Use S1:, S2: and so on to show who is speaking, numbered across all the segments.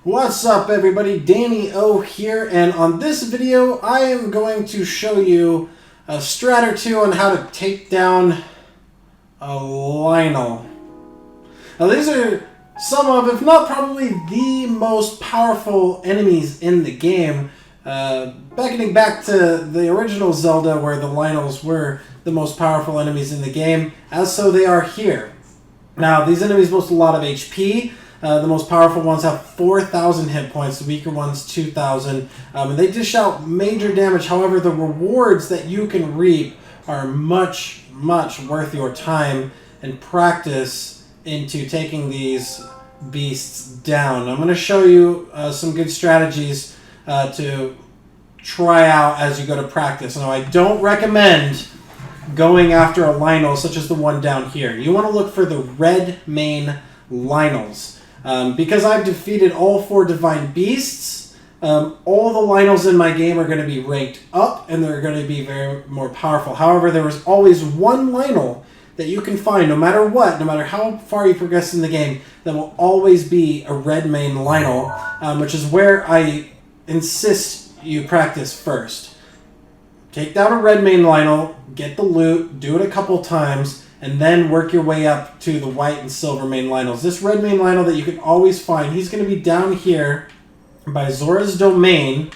S1: What's up everybody, Danny O here, and on this video I am going to show you a strat or two on how to take down a Lynel. Now these are some of, if not probably the most powerful enemies in the game, beckoning back to the original Zelda where the Lynels were the most powerful enemies in the game, as so they are here. Now these enemies boast a lot of HP. The most powerful ones have 4,000 hit points, the weaker ones 2,000, and they dish out major damage. However, the rewards that you can reap are much worth your time and practice into taking these beasts down. I'm going to show you some good strategies to try out as you go to practice. Now, I don't recommend going after a Lynel such as the one down here. You want to look for the red mane Lynels. Because I've defeated all 4 divine beasts, all the Lynels in my game are going to be ranked up and they're going to be very more powerful. However, there is always one Lynel that you can find, no matter what, no matter how far you progress in the game, that will always be a red mane Lynel, which is where I insist you practice first. Take down a red mane Lynel, get the loot, do it a couple times, and then work your way up to the white and silver mane Lynels. This red mane Lynel that you can always find, he's going to be down here by Zora's Domain.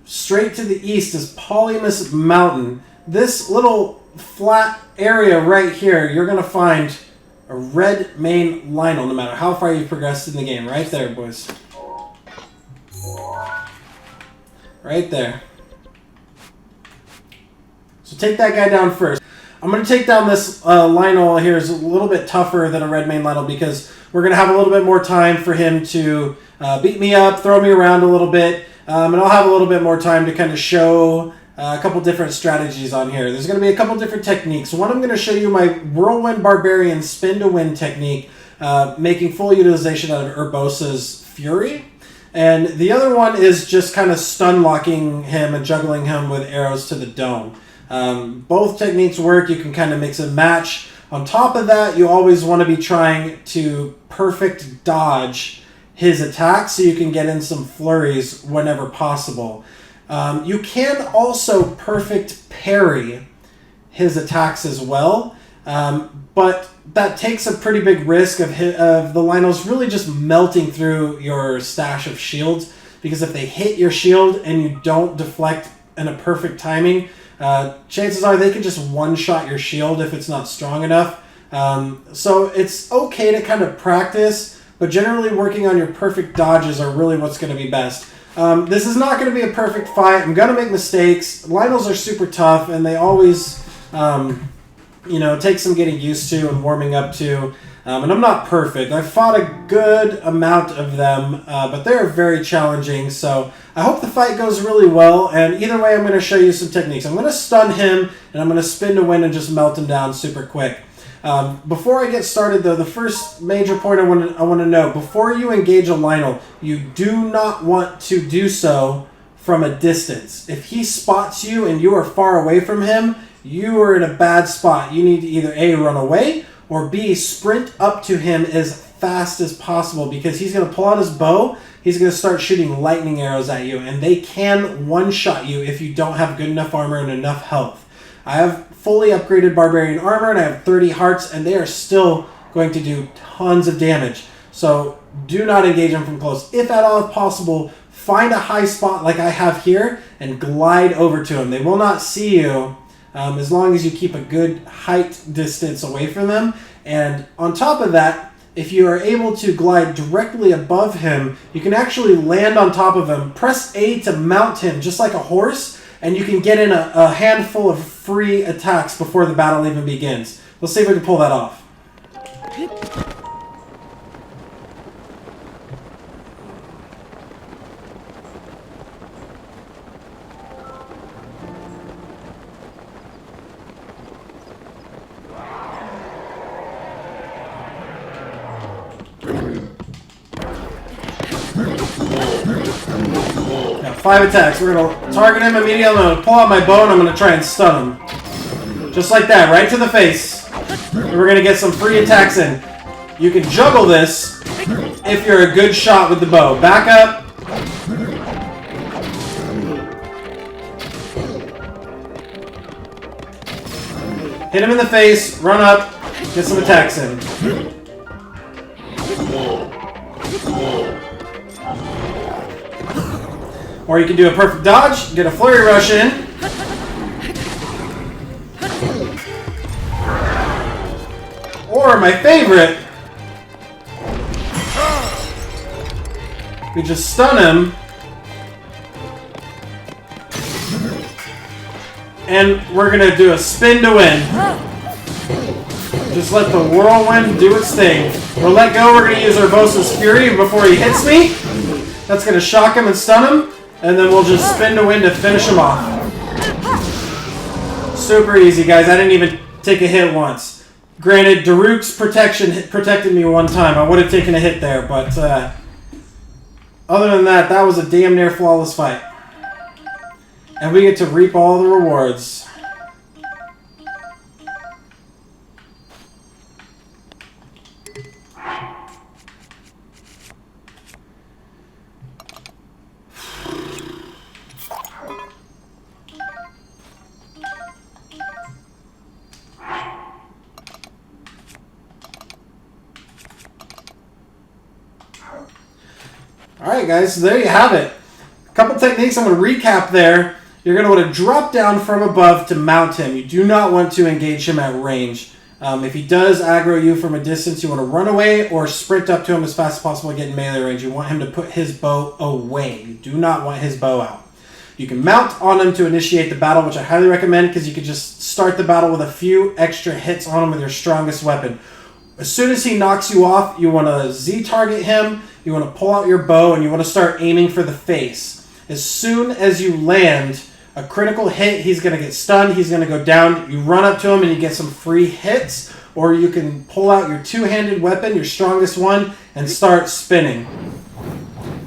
S1: Straight to the east is Polymus Mountain. This little flat area right here, you're going to find a red mane Lynel, no matter how far you've progressed in the game. Right there, boys. Right there. So take that guy down first. I'm going to take down this Lynel here. Is a little bit tougher than a red mane Lynel because we're going to have a little bit more time for him to beat me up, throw me around a little bit, and I'll have a little bit more time to kind of show a couple different strategies on here. There's going to be a couple different techniques. One, I'm going to show you my Whirlwind Barbarian Spin to Win technique, making full utilization out of Urbosa's Fury. And the other one is just kind of stun locking him and juggling him with arrows to the dome. Both techniques work. You can kind of mix and match. On top of that, you always want to be trying to perfect dodge his attacks so you can get in some flurries whenever possible. You can also perfect parry his attacks as well, but that takes a pretty big risk of the Lynels really just melting through your stash of shields, because if they hit your shield and you don't deflect in a perfect timing, chances are they can just one-shot your shield if it's not strong enough. So it's okay to kind of practice, but generally working on your perfect dodges are really what's going to be best. This is not going to be a perfect fight. I'm going to make mistakes. Lynels are super tough, and they always, take some getting used to and warming up to. And I'm not perfect. I've fought a good amount of them, but they're very challenging. So I hope the fight goes really well. And either way, I'm going to show you some techniques. I'm going to stun him, and I'm going to spin to win and just melt him down super quick. Before I get started, though, the first major point I want to know, before you engage a Lynel, you do not want to do so from a distance. If he spots you and you are far away from him, you are in a bad spot. You need to either A, run away, or B, sprint up to him as fast as possible, because he's going to pull out his bow, he's going to start shooting lightning arrows at you, and they can one-shot you if you don't have good enough armor and enough health. I have fully upgraded Barbarian armor, and I have 30 hearts, and they are still going to do tons of damage. So do not engage them from close. If at all possible, find a high spot like I have here and glide over to them. They will not see you, as long as you keep a good height distance away from them. And on top of that, if you are able to glide directly above him, you can actually land on top of him. Press A to mount him just like a horse, and you can get in a handful of free attacks before the battle even begins. Let's see if we can pull that off. Got 5 attacks. We're going to target him immediately. I'm going to pull out my bow and I'm going to try and stun him. Just like that, right to the face. And we're going to get some free attacks in. You can juggle this if you're a good shot with the bow. Back up. Hit him in the face, run up, get some attacks in. Or you can do a perfect dodge, get a flurry rush in. Or my favorite, we just stun him. And we're going to do a spin to win. Just let the whirlwind do its thing. We'll let go. We're going to use Urbosa's Fury before he hits me. That's going to shock him and stun him. And then we'll just spin to win to finish him off. Super easy, guys. I didn't even take a hit once. Granted, Daruk's protection protected me one time. I would have taken a hit there. But other than that, that was a damn near flawless fight. And we get to reap all the rewards. Alright guys, so there you have it. A couple techniques I'm going to recap there. You're going to want to drop down from above to mount him. You do not want to engage him at range. If he does aggro you from a distance, you want to run away or sprint up to him as fast as possible and get in melee range. You want him to put his bow away. You do not want his bow out. You can mount on him to initiate the battle, which I highly recommend because you can just start the battle with a few extra hits on him with your strongest weapon. As soon as he knocks you off, you want to Z-target him, you want to pull out your bow, and you want to start aiming for the face. As soon as you land a critical hit, he's going to get stunned, he's going to go down. You run up to him and you get some free hits, or you can pull out your two-handed weapon, your strongest one, and start spinning.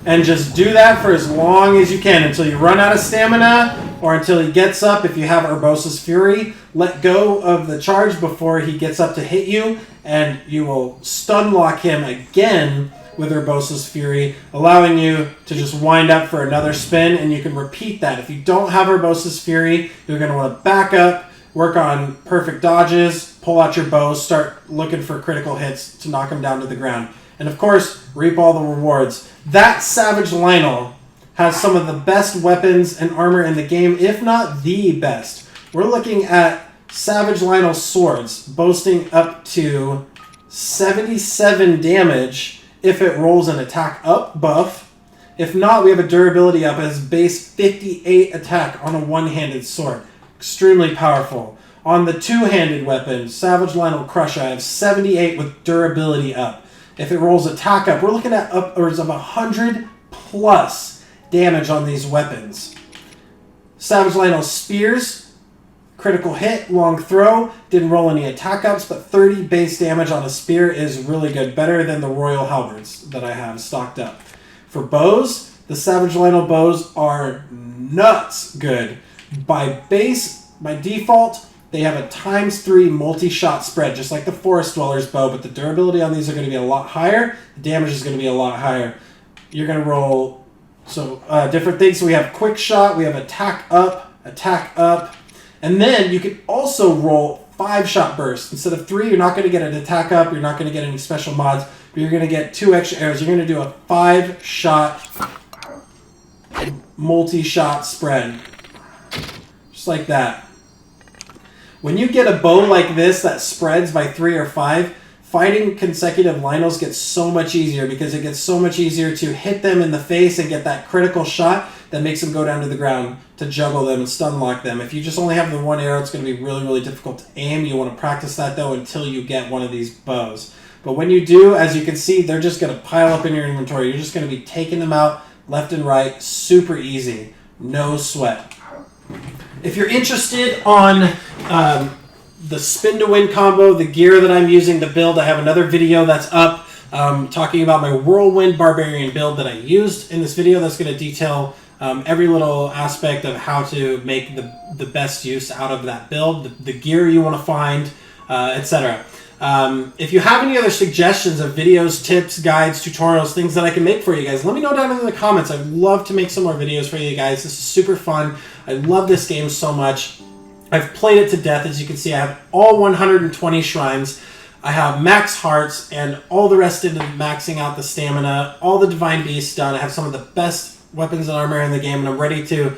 S1: And just do that for as long as you can until you run out of stamina or until he gets up. If you have Urbosa's Fury, let go of the charge before he gets up to hit you, and you will stun lock him again with Urbosa's Fury, allowing you to just wind up for another spin, and you can repeat that. If you don't have Urbosa's Fury, you're going to want to back up, work on perfect dodges, pull out your bow, start looking for critical hits to knock him down to the ground. And of course, reap all the rewards. That Savage Lynel has some of the best weapons and armor in the game, if not the best. We're looking at Savage Lynel swords, boasting up to 77 damage if it rolls an attack up buff. If not, we have a durability up as base 58 attack on a one-handed sword. Extremely powerful. On the two-handed weapon, Savage Lynel Crusher, I have 78 with durability up. If it rolls attack up, we're looking at upwards of 100 plus damage on these weapons. Savage Lynel Spears, critical hit, long throw, didn't roll any attack ups, but 30 base damage on a spear is really good. Better than the Royal Halberds that I have stocked up. For bows, the Savage Lynel bows are nuts good. By default, they have a ×3 multi-shot spread, just like the Forest Dweller's bow, but the durability on these are going to be a lot higher. The damage is going to be a lot higher. You're going to roll different things. So we have quick shot, we have attack up, and then you can also roll 5-shot bursts. Instead of 3, you're not going to get an attack up, you're not going to get any special mods, but you're going to get 2 extra arrows. You're going to do a 5-shot multi-shot spread. Just like that. When you get a bow like this that spreads by 3 or 5, fighting consecutive Lynels gets so much easier because it gets so much easier to hit them in the face and get that critical shot that makes them go down to the ground to juggle them and stun lock them. If you just only have the one arrow, it's going to be really, really difficult to aim. You want to practice that, though, until you get one of these bows. But when you do, as you can see, they're just going to pile up in your inventory. You're just going to be taking them out left and right. Super easy. No sweat. If you're interested on the spin to win combo, the gear that I'm using to build, I have another video that's up talking about my Whirlwind Barbarian build that I used in this video. That's going to detail every little aspect of how to make the best use out of that build, the gear you want to find, etc. If you have any other suggestions of videos, tips, guides, tutorials, things that I can make for you guys, let me know down in the comments. I'd love to make some more videos for you guys. This is super fun. I love this game so much. I've played it to death. As you can see, I have all 120 shrines. I have max hearts and all the rest into maxing out the stamina, all the divine beasts done. I have some of the best weapons and armor in the game, and I'm ready to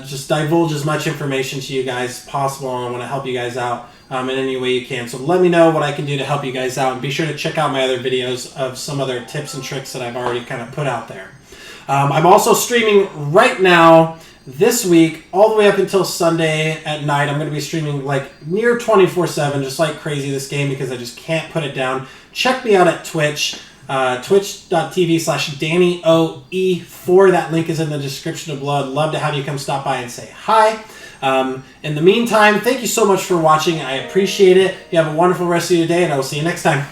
S1: just divulge as much information to you guys as possible, and I want to help you guys out in any way you can. So let me know what I can do to help you guys out, and be sure to check out my other videos of some other tips and tricks that I've already kind of put out there. I'm also streaming right now this week all the way up until Sunday at night. I'm going to be streaming like near 24/7, just like crazy, this game, because I just can't put it down. Check me out at Twitch. Twitch.tv/DannyOE4. That link is in the description below. I'd love to have you come stop by and say hi. In the meantime, thank you so much for watching. I appreciate it. You have a wonderful rest of your day, and I will see you next time.